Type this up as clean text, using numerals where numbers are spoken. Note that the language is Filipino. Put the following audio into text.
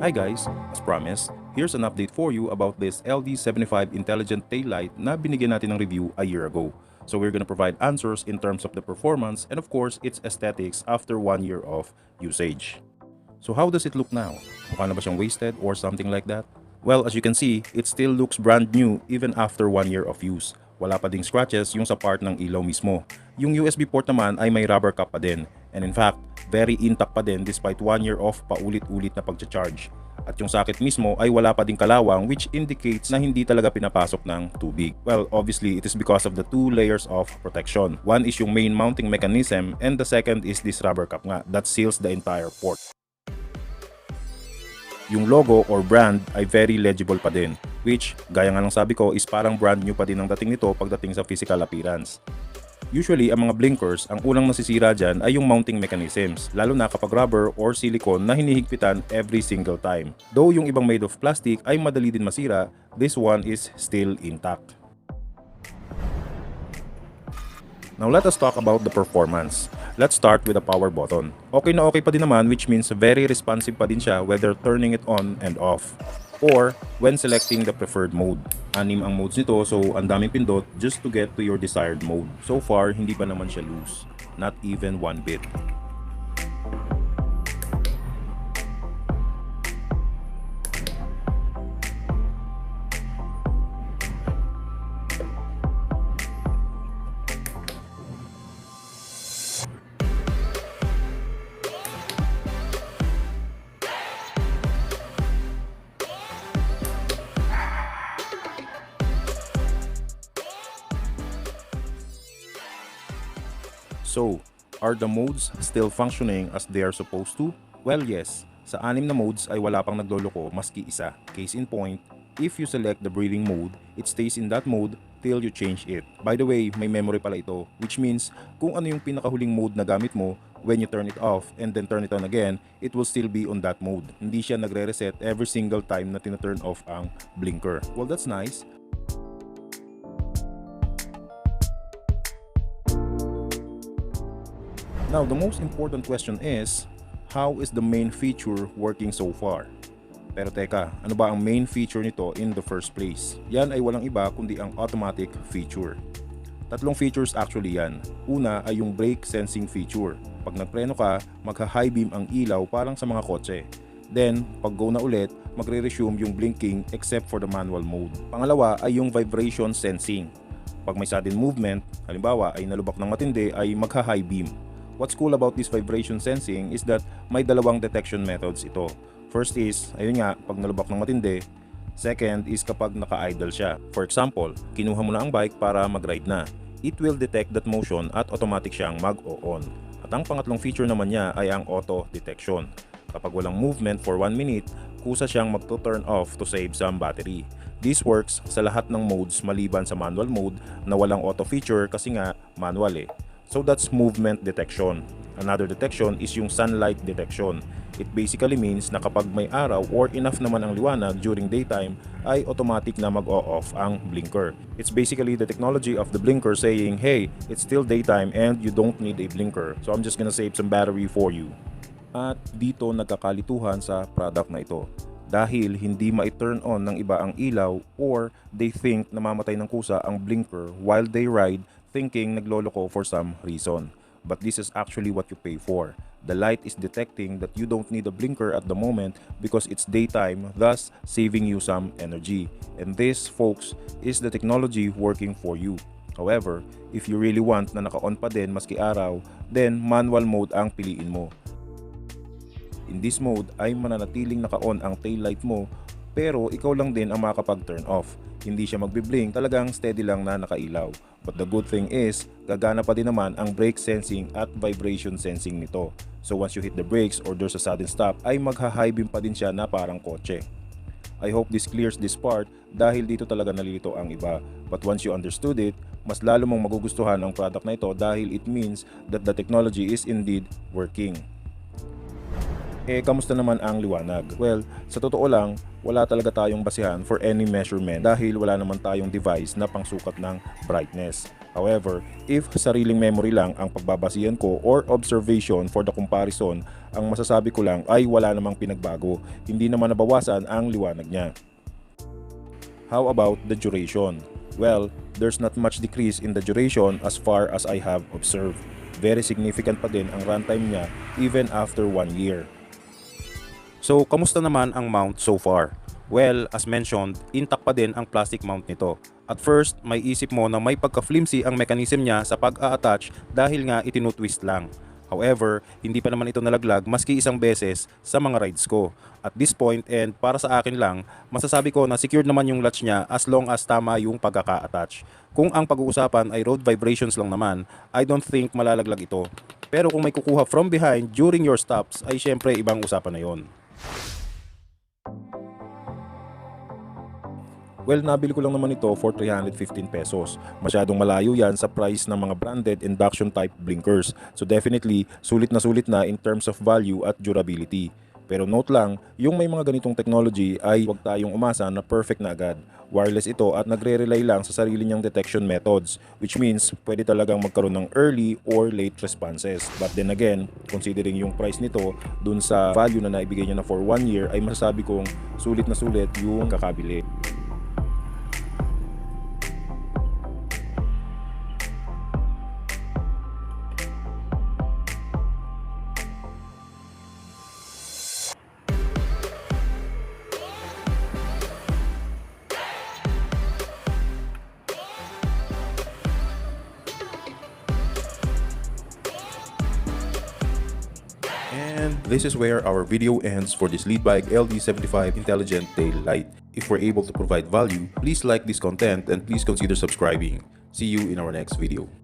Hi guys, as promised, here's an update for you about this LD75 intelligent taillight na binigyan natin ng review a year ago. So we're gonna provide answers in terms of the performance and of course its aesthetics after 1 year of usage. So how does it look now? Mukha na ba siyang wasted or something like that? Well, as you can see, it still looks brand new even after 1 year of use. Wala pa ding scratches yung sa part ng ilaw mismo. Yung USB port naman ay may rubber cap pa din. And in fact, very intact pa din despite 1 year of paulit-ulit na pagcha-charge. At yung socket mismo ay wala pa ding kalawang which indicates na hindi talaga pinapasok ng tubig. Well, obviously, it is because of the two layers of protection. One is yung main mounting mechanism and the second is this rubber cap nga that seals the entire port. Yung logo or brand ay very legible pa din, which, gaya nga ng sabi ko, is parang brand new pa din ang dating nito pagdating sa physical appearance. Usually, ang mga blinkers, ang unang nasisira dyan ay yung mounting mechanisms, lalo na kapag rubber or silicone na hinihigpitan every single time. Though yung ibang made of plastic ay madali din masira, this one is still intact. Now let us talk about the performance. Let's start with the power button. Okay na okay pa din naman, which means very responsive pa din siya whether turning it on and off or when selecting the preferred mode. 6 ang modes nito, so ang daming pindot just to get to your desired mode. So far, hindi pa naman siya loose. Not even one bit. So, are the modes still functioning as they are supposed to? Well, yes. Sa 6 na modes ay wala pang nagloloko maski isa. Case in point, if you select the breathing mode, it stays in that mode till you change it. By the way, may memory pala ito, which means kung ano yung pinakahuling mode na gamit mo, when you turn it off and then turn it on again, it will still be on that mode. Hindi siya nagre-reset every single time na tina-turn off ang blinker. Well, that's nice. Now, the most important question is, how is the main feature working so far? Pero teka, ano ba ang main feature nito in the first place? Yan ay walang iba kundi ang automatic feature. 3 features actually yan. Una ay yung brake sensing feature. Pag nagpreno ka, magha-high beam ang ilaw parang sa mga kotse. Then, pag go na ulit, magre-resume yung blinking except for the manual mode. Pangalawa ay yung vibration sensing. Pag may sudden movement, halimbawa ay nalubak ng matindi, ay magha-high beam. What's cool about this vibration sensing is that may dalawang detection methods ito. First is, ayun nga, pag nalubak ng matindi. Second is kapag naka-idle siya. For example, kinuha mo na ang bike para mag-ride na. It will detect that motion at automatic siyang mag-o-on. At ang pangatlong feature naman niya ay ang auto detection. Kapag walang movement for 1 minute, kusa siyang magto-turn off to save some battery. This works sa lahat ng modes maliban sa manual mode na walang auto feature kasi nga manual eh. So that's movement detection. Another detection is yung sunlight detection. It basically means na kapag may araw or enough naman ang liwanag during daytime, ay automatic na mag-o-off ang blinker. It's basically the technology of the blinker saying, hey, it's still daytime and you don't need a blinker. So I'm just gonna save some battery for you. At dito nagkakalituhan sa product na ito. Dahil hindi ma-turn on ng iba ang ilaw or they think namamatay ng kusa ang blinker while they ride thinking nagloloko for some reason. But this is actually what you pay for. The light is detecting that you don't need a blinker at the moment because it's daytime, thus saving you some energy. And this, folks, is the technology working for you. However, if you really want na naka-on pa din maski araw, then manual mode ang piliin mo. In this mode ay mananatiling naka-on ang taillight mo pero ikaw lang din ang makakapag-turn off. Hindi siya magbi-blink, talagang steady lang na nakailaw. But the good thing is, gagana pa din naman ang brake sensing at vibration sensing nito. So once you hit the brakes or there's a sudden stop, ay magha-high beam pa din siya na parang kotse. I hope this clears this part dahil dito talaga nalilito ang iba. But once you understood it, mas lalo mong magugustuhan ang product na ito dahil it means that the technology is indeed working. Kamusta naman ang liwanag? Well, sa totoo lang, wala talaga tayong basihan for any measurement dahil wala naman tayong device na pangsukat ng brightness. However, if sariling memory lang ang pagbabasihan ko or observation for the comparison, ang masasabi ko lang ay wala namang pinagbago, hindi naman nabawasan ang liwanag niya. How about the duration? Well, there's not much decrease in the duration as far as I have observed. Very significant pa din ang runtime niya even after 1 year. So, kamusta naman ang mount so far? Well, as mentioned, intact pa din ang plastic mount nito. At first, may isip mo na may pagka-flimsy ang mechanism niya sa pag-a-attach dahil nga itinutwist lang. However, hindi pa naman ito nalaglag maski isang beses sa mga rides ko. At this point, and para sa akin lang, masasabi ko na secured naman yung latch niya as long as tama yung pagkaka-attach. Kung ang pag-uusapan ay road vibrations lang naman, I don't think malalaglag ito. Pero kung may kukuha from behind during your stops, ay syempre ibang usapan na yon. Well, nabili ko lang naman ito for 315 pesos. Masyadong malayo yan sa price ng mga branded induction type blinkers. So definitely, sulit na in terms of value at durability. Pero note lang, yung may mga ganitong technology ay huwag tayong umasa na perfect na agad. Wireless ito at nagre-rely lang sa sarili niyang detection methods, which means pwede talagang magkaroon ng early or late responses. But then again, considering yung price nito dun sa value na naibigay niya na for 1 year, ay masasabi kong sulit na sulit yung kakabili. And this is where our video ends for this Lead Bike LD75 Intelligent Tail Light. If we're able to provide value, please like this content and please consider subscribing. See you in our next video.